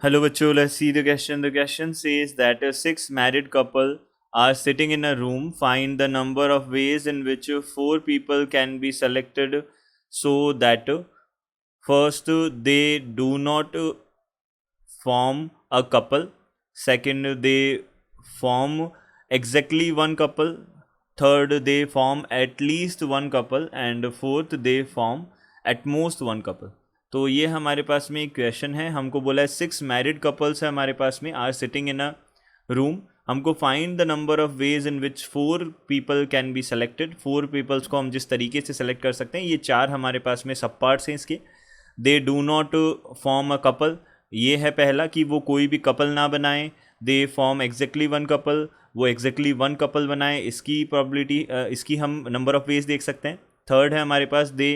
Hello, bachcho. Let's see the question. The question says that six married couple are sitting in a room. Find the number of ways in which four people can be selected so that first they do not form a couple. Second, they form exactly one couple. Third, they form at least one couple. And fourth, they form at most one couple. तो ये हमारे पास में एक question है. हमको बोला है 6 मैरिड कपल्स है हमारे पास में are sitting in a room. हमको find the number of ways in which 4 people can be selected. 4 peoples को हम जिस तरीके से सेलेक्ट कर सकते हैं, ये 4 हमारे पास में सब पार्ट्स हैं इसके. They do not form a couple, ये है पहला कि वो कोई भी कपल ना बनाएं. They form exactly one couple, वो एग्जैक्टली वन कपल बनाए. इसकी प्रॉबिलिटी इसकी हम नंबर ऑफ वेज देख सकते हैं. थर्ड है हमारे पास they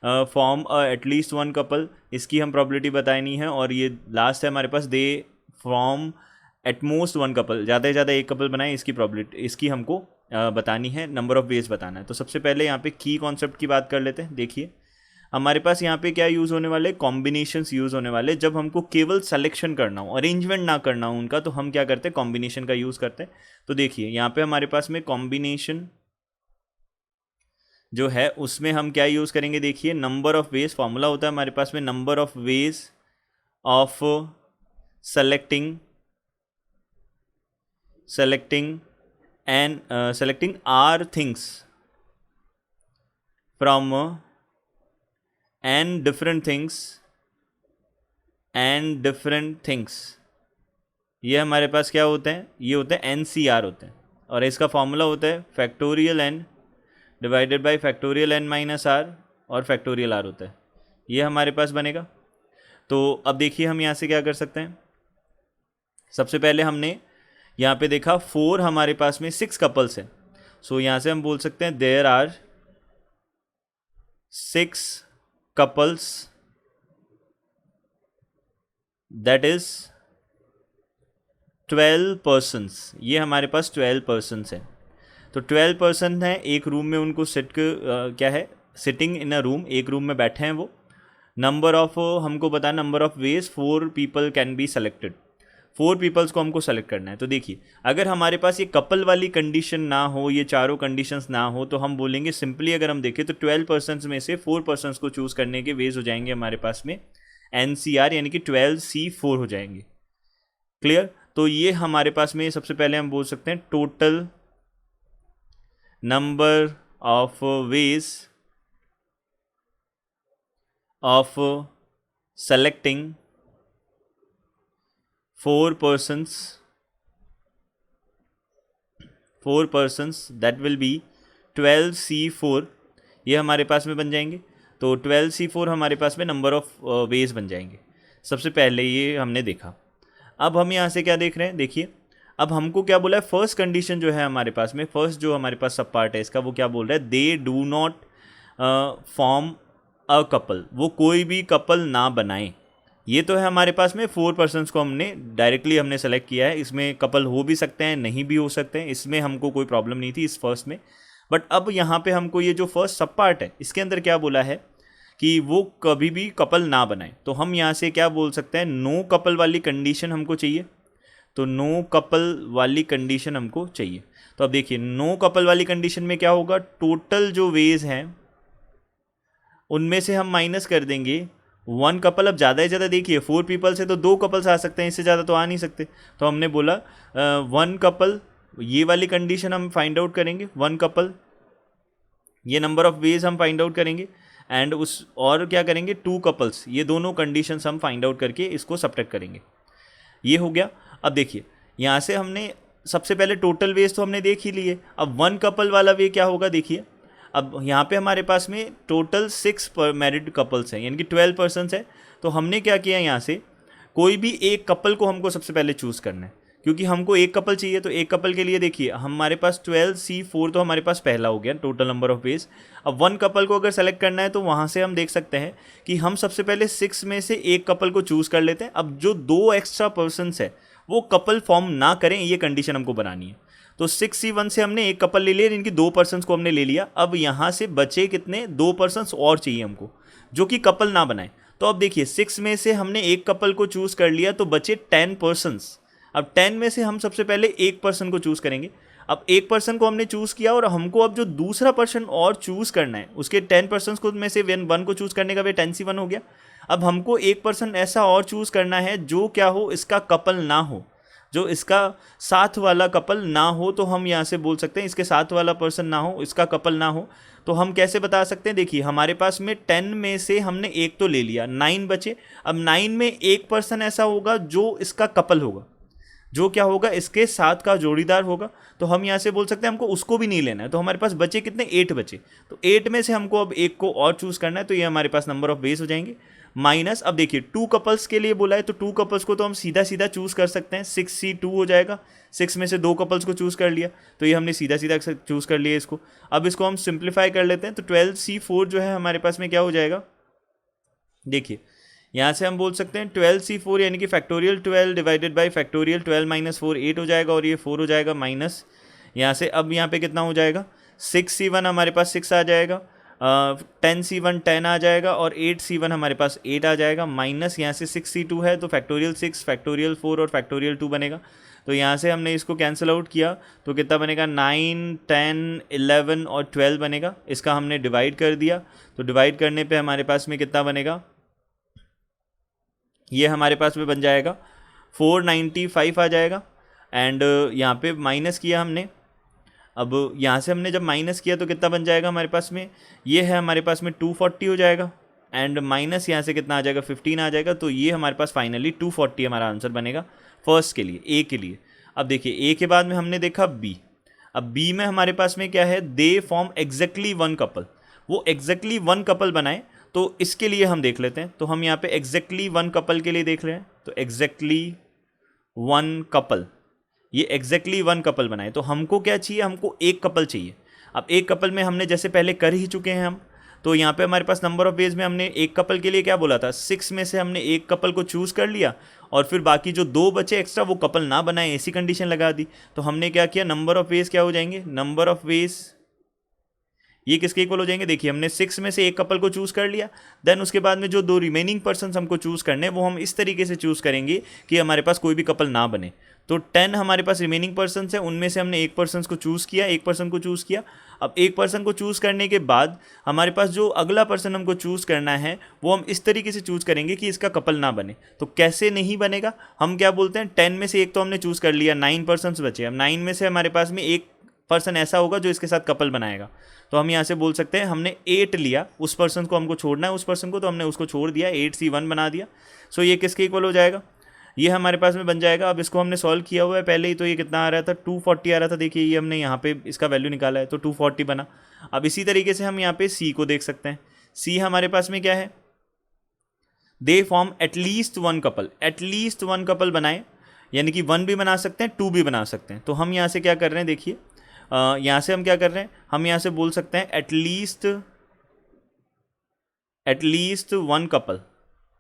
form at least one couple, इसकी हम प्रॉबिलिटी बतानी है. और ये लास्ट है हमारे पास they form at most one couple, ज़्यादा से ज़्यादा एक कपल बनाए, इसकी प्रॉबिलिटी इसकी हमको बतानी है, नंबर ऑफ वेज बताना है. तो सबसे पहले यहाँ पे की कॉन्सेप्ट की बात कर लेते हैं. देखिए हमारे पास यहाँ पे क्या यूज़ होने वाले, कॉम्बिनेशंस यूज़ होने वाले. जब हमको केवल सिलेक्शन करना हो, अरेंजमेंट ना करना हो उनका, तो हम क्या करते हैं, कॉम्बिनेशन का यूज़ करते हैं. तो देखिए यहाँ पे हमारे पास में कॉम्बिनेशन जो है उसमें हम क्या यूज़ करेंगे. देखिए नंबर ऑफ वेज फॉर्मूला होता है हमारे पास में, number of ways of selecting R things from N different things. ये हमारे पास क्या होते हैं, ये होते हैं NCR होते हैं. और इसका फॉर्मूला होता है factorial n divided by factorial n minus r और फैक्टोरियल r होता है. ये हमारे पास बनेगा. तो अब देखिए हम यहाँ से क्या कर सकते हैं. सबसे पहले हमने यहाँ पे देखा 4 हमारे पास में 6 कपल्स हैं. सो यहाँ से हम बोल सकते हैं there are 6 couples, that is 12 persons. ये हमारे पास 12 persons हैं. तो 12 पर्सन हैं एक रूम में, उनको क्या है, सिटिंग इन अ रूम, एक रूम में बैठे हैं वो. नंबर ऑफ हमको पता, number of ways 4 people can be selected. 4 peoples को हमको सेलेक्ट करना है. तो देखिए अगर हमारे पास ये कपल वाली कंडीशन ना हो, ये चारों कंडीशंस ना हो, तो हम बोलेंगे सिंपली, अगर हम देखें तो 12 पर्सनस में से 4 पर्सनस को चूज़ करने के वेज हो जाएंगे हमारे पास में NCR, यानी कि 12C4 हो जाएंगे. क्लियर. तो ये हमारे पास में सबसे पहले हम बोल सकते हैं total number of ways of selecting 4 persons that will be 12C4. ये हमारे पास में बन जाएंगे. तो 12C4 हमारे पास में नंबर ऑफ वेज बन जाएंगे. सबसे पहले ये हमने देखा. अब हम यहाँ से क्या देख रहे हैं, देखिए अब हमको क्या बोला है, फर्स्ट कंडीशन जो है हमारे पास में, फर्स्ट जो हमारे पास सब पार्ट है इसका, वो क्या बोल रहा है, they do not form a couple, वो कोई भी कपल ना बनाए. ये तो है हमारे पास में 4 पर्सनस को हमने सेलेक्ट किया है. इसमें कपल हो भी सकते हैं, नहीं भी हो सकते हैं, इसमें हमको कोई प्रॉब्लम नहीं थी इस फर्स्ट में. बट अब यहाँ पे हमको ये जो फर्स्ट सब पार्ट है इसके अंदर क्या बोला है कि वो कभी भी कपल ना बनाए. तो हम यहाँ से क्या बोल सकते हैं, नो कपल वाली कंडीशन हमको चाहिए. तो नो कपल वाली कंडीशन हमको चाहिए. तो अब देखिए नो कपल वाली कंडीशन में क्या होगा, टोटल जो वेज हैं उनमें से हम माइनस कर देंगे 1 कपल. अब ज़्यादा से ज़्यादा देखिए 4 पीपल से तो 2 कपल्स आ सकते हैं, इससे ज़्यादा तो आ नहीं सकते. तो हमने बोला 1 कपल, ये वाली कंडीशन हम फाइंड आउट करेंगे. 1 कपल, ये नंबर ऑफ वेज हम फाइंड आउट करेंगे. एंड उस और क्या करेंगे, 2 कपल्स, ये दोनों कंडीशंस हम फाइंड आउट करके इसको सब्ट्रैक्ट करेंगे. ये हो गया. अब देखिए यहाँ से हमने सबसे पहले टोटल वेज तो हमने देख ही लिए. अब 1 कपल वाला वे क्या होगा, देखिए अब यहाँ पे हमारे पास में टोटल 6 मैरिड कपल्स हैं, यानी कि 12 पर्सनस है. तो हमने क्या किया, यहाँ से कोई भी एक कपल को हमको सबसे पहले चूज़ करना है, क्योंकि हमको एक कपल चाहिए. तो एक कपल के लिए देखिए हमारे पास 12C4 तो हमारे पास पहला हो गया टोटल नंबर ऑफ वेज. अब 1 कपल को अगर सेलेक्ट करना है तो वहाँ से हम देख सकते हैं कि हम सबसे पहले 6 में से एक कपल को चूज़ कर लेते हैं. अब जो 2 एक्स्ट्रा पर्सनस है वो कपल फॉर्म ना करें, ये कंडीशन हमको बनानी है. तो 6C1 से हमने एक कपल ले लिया, इनकी 2 पर्सनस को हमने ले लिया. अब यहाँ से बचे कितने, 2 पर्सनस और चाहिए हमको जो कि कपल ना बनाए. तो अब देखिए 6 में से हमने एक कपल को चूज़ कर लिया तो बचे 10 पर्सन्स। अब 10 में से हम सबसे पहले एक पर्सन को चूज़ करेंगे। अब एक पर्सन को हमने चूज़ किया और हमको अब जो दूसरा पर्सन और चूज़ करना है उसके 10 पर्सन को में से वन को चूज़ करने का वे 10C1 हो गया। अब हमको एक पर्सन ऐसा और चूज़ करना है जो क्या हो, इसका कपल ना हो, जो इसका साथ वाला कपल ना हो। तो हम यहाँ से बोल सकते हैं इसके साथ वाला पर्सन ना हो, इसका कपल ना हो। तो हम कैसे बता सकते हैं, देखिए हमारे पास में 10 में से हमने एक तो ले लिया, 9 बचे। अब 9 में एक पर्सन ऐसा होगा जो इसका कपल होगा, जो क्या होगा, इसके साथ का जोड़ीदार होगा। तो हम यहाँ से बोल सकते हैं हमको उसको भी नहीं लेना है। तो हमारे पास बचे कितने, 8 बचे। तो 8 में से हमको अब एक को और चूज़ करना है। तो ये हमारे पास नंबर ऑफ वेज हो जाएंगे माइनस। अब देखिए 2 कपल्स के लिए बोला है तो 2 कपल्स को तो हम सीधा सीधा चूज़ कर सकते हैं, 6C2 हो जाएगा। 6 में से 2 कपल्स को चूज़ कर लिया तो ये हमने सीधा सीधा चूज़ कर लिया इसको। अब इसको हम सिंप्लीफाई कर लेते हैं तो 12C4 जो है हमारे पास में क्या हो जाएगा, देखिए यहाँ से हम बोल सकते हैं 12C4 यानी कि factorial 12 divided by factorial 12 minus 4 8 हो जाएगा और ये 4 हो जाएगा माइनस। यहाँ से अब यहाँ पे कितना हो जाएगा, 6C1 हमारे पास 6 आ जाएगा, 10C1 10 आ जाएगा और 8C1 हमारे पास 8 आ जाएगा माइनस। यहाँ से 6C2 है तो फैक्टोरियल 6 फैक्टोरियल 4 और फैक्टोरियल 2 बनेगा। तो यहाँ से हमने इसको कैंसिल आउट किया तो कितना बनेगा, 9 10 11 और 12 बनेगा। इसका हमने डिवाइड कर दिया तो डिवाइड करने पे हमारे पास में कितना बनेगा, ये हमारे पास में बन जाएगा 495 आ जाएगा। एंड यहाँ पे माइनस किया हमने। अब यहाँ से हमने जब माइनस किया तो कितना बन जाएगा हमारे पास में, ये है हमारे पास में 240 हो जाएगा। एंड माइनस यहाँ से कितना आ जाएगा, 15 आ जाएगा। तो ये हमारे पास फाइनली 240 हमारा आंसर बनेगा फर्स्ट के लिए, ए के लिए। अब देखिए ए के बाद में हमने देखा बी। अब बी में हमारे पास में क्या है, they form exactly one couple, वो एग्जैक्टली वन कपल बनाए। तो इसके लिए हम देख लेते हैं। तो हम यहाँ पे एग्जैक्टली वन कपल के लिए देख रहे हैं। तो एग्जैक्टली वन कपल, ये एग्जैक्टली वन कपल बनाए। तो हमको क्या चाहिए, हमको एक कपल चाहिए। अब एक कपल में हमने जैसे पहले कर ही चुके हैं हम, तो यहाँ पे हमारे पास नंबर ऑफ वेज में हमने एक कपल के लिए क्या बोला था, 6 में से हमने एक कपल को चूज़ कर लिया और फिर बाकी जो 2 बचे एक्स्ट्रा वो कपल ना बनाए, ऐसी कंडीशन लगा दी। तो हमने क्या किया, नंबर ऑफ वेज क्या हो जाएंगे, नंबर ऑफ वेज ये किसके इक्वल हो जाएंगे, देखिए हमने 6 में से एक कपल को चूज़ कर लिया। देन उसके बाद में जो 2 रिमेनिंग पर्सन हमको चूज़ करने वो हम इस तरीके से चूज़ करेंगे कि हमारे पास कोई भी कपल ना बने। तो 10 हमारे पास रिमेनिंग पर्सन है, उनमें से हमने एक पर्सन को चूज़ किया, एक पर्सन को चूज़ किया। अब एक पर्सन को चूज़ करने के बाद हमारे पास जो अगला पर्सन हमको चूज़ करना है वो हम इस तरीके से चूज़ करेंगे कि इसका कपल ना बने। तो कैसे नहीं बनेगा, हम क्या बोलते हैं, 10 में से एक तो हमने चूज़ कर लिया, 9 पर्सन बचे। अब 9 में से हमारे पास में एक पर्सन ऐसा होगा जो इसके साथ कपल बनाएगा। तो हम यहाँ से बोल सकते हैं हमने 8 लिया, उस पर्सन को हमको छोड़ना है, उस पर्सन को, तो हमने उसको छोड़ दिया, 8C1 बना दिया। सो ये किसके इक्वल हो जाएगा, ये हमारे पास में बन जाएगा। अब इसको हमने सॉल्व किया हुआ है पहले ही, तो ये कितना आ रहा था, 240 आ रहा था। देखिए ये हमने यहाँ पे इसका वैल्यू निकाला है तो 240 बना। अब इसी तरीके से हम यहाँ पे सी को देख सकते हैं। सी हमारे पास में क्या है, they form at least one couple, at least one couple बनाए, यानी कि 1 भी बना सकते हैं, 2 भी बना सकते हैं। तो हम यहाँ से क्या कर रहे हैं, देखिए यहाँ से हम क्या कर रहे हैं, हम यहाँ से बोल सकते हैं at least one couple,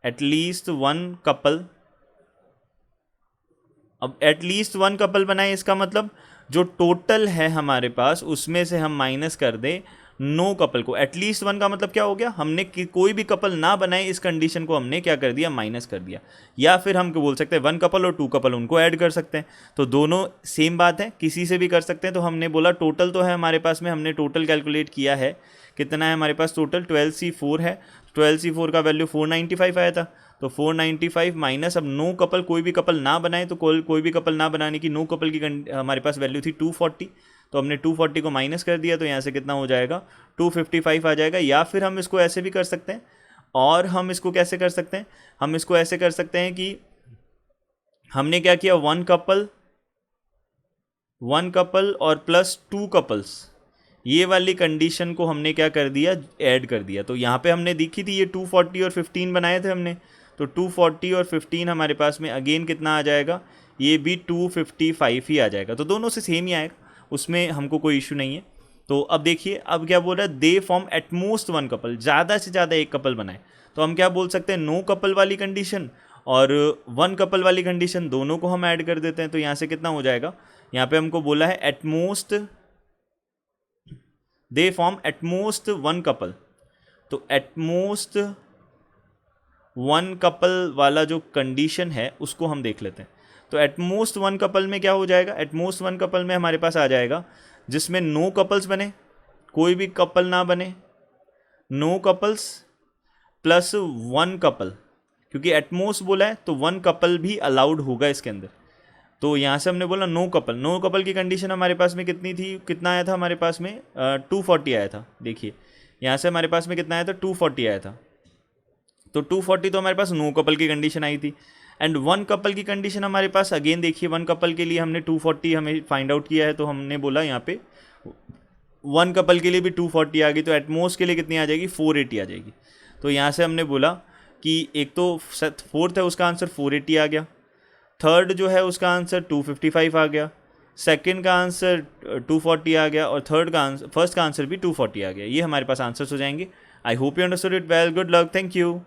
at least one couple. अब एटलीस्ट वन कपल बनाए, इसका मतलब जो टोटल है हमारे पास उसमें से हम माइनस कर दें नो कपल को। एटलीस्ट वन का मतलब क्या हो गया, हमने कोई भी कपल ना बनाए, इस कंडीशन को हमने क्या कर दिया, माइनस कर दिया। या फिर हम बोल सकते हैं 1 कपल और 2 कपल उनको ऐड कर सकते हैं। तो दोनों सेम बात है, किसी से भी कर सकते हैं। तो हमने बोला टोटल तो है हमारे पास में, हमने टोटल कैलकुलेट किया है, कितना है हमारे पास टोटल, 12C4 है। 12C4 का वैल्यू 495 आया था। तो 495 माइनस, अब नो कपल, कोई भी कपल ना बनाए, तो कोई भी कपल ना बनाने की नो कपल की हमारे पास वैल्यू थी 240। तो हमने 240 को माइनस कर दिया, तो यहाँ से कितना हो जाएगा, 255 आ जाएगा। या फिर हम इसको ऐसे भी कर सकते हैं, और हम इसको कैसे कर सकते हैं, हम इसको ऐसे कर सकते हैं कि हमने क्या किया, वन कपल और प्लस 2 कपल्स, ये वाली कंडीशन को हमने क्या कर दिया, ऐड कर दिया। तो यहाँ पे हमने देखी थी ये 240 और 15 बनाए थे हमने, तो 240 और 15 हमारे पास में अगेन कितना आ जाएगा, ये भी 255 ही आ जाएगा। तो दोनों से सेम ही आएगा, उसमें हमको कोई इशू नहीं है। तो अब देखिए, अब क्या बोल रहा है, they form at most one couple, ज़्यादा से ज़्यादा एक कपल बनाए। तो हम क्या बोल सकते हैं, नो कपल वाली कंडीशन और 1 कपल वाली कंडीशन दोनों को हम ऐड कर देते हैं। तो यहाँ से कितना हो जाएगा, यहाँ पे हमको बोला है at most, they form at most 1 couple. तो एटमोस्ट वन कपल वाला जो कंडीशन है उसको हम देख लेते हैं। तो एटमोस्ट वन कपल में क्या हो जाएगा, एटमोस्ट वन कपल में हमारे पास आ जाएगा जिसमें नो कपल्स बने, कोई भी कपल ना बने, no couples plus one couple, क्योंकि एटमोस्ट बोला है तो वन कपल भी अलाउड होगा इसके अंदर। तो यहाँ से हमने बोला नो कपल, नो कपल की कंडीशन हमारे पास में कितनी थी, कितना आया था हमारे पास में 240 आया था। देखिए यहाँ से हमारे पास में कितना आया था, 240 आया था। तो 240 तो हमारे पास नो कपल की कंडीशन आई थी। एंड वन कपल की कंडीशन हमारे पास अगेन देखिए, वन कपल के लिए हमने 240 हमें फाइंड आउट किया है, तो हमने बोला यहाँ पे वन कपल के लिए भी 240 आ गई, तो एटमोस्ट के लिए कितनी आ जाएगी, 480 आ जाएगी। तो यहाँ से हमने बोला कि एक तो फोर्थ है उसका आंसर 480 आ गया, थर्ड जो है उसका आंसर 255 आ गया, सेकंड का आंसर 240 आ गया, और थर्ड का आंसर, फर्स्ट का आंसर भी 240 आ गया। ये हमारे पास आंसर्स हो जाएंगे। I hope you understood it well, good luck, thank you.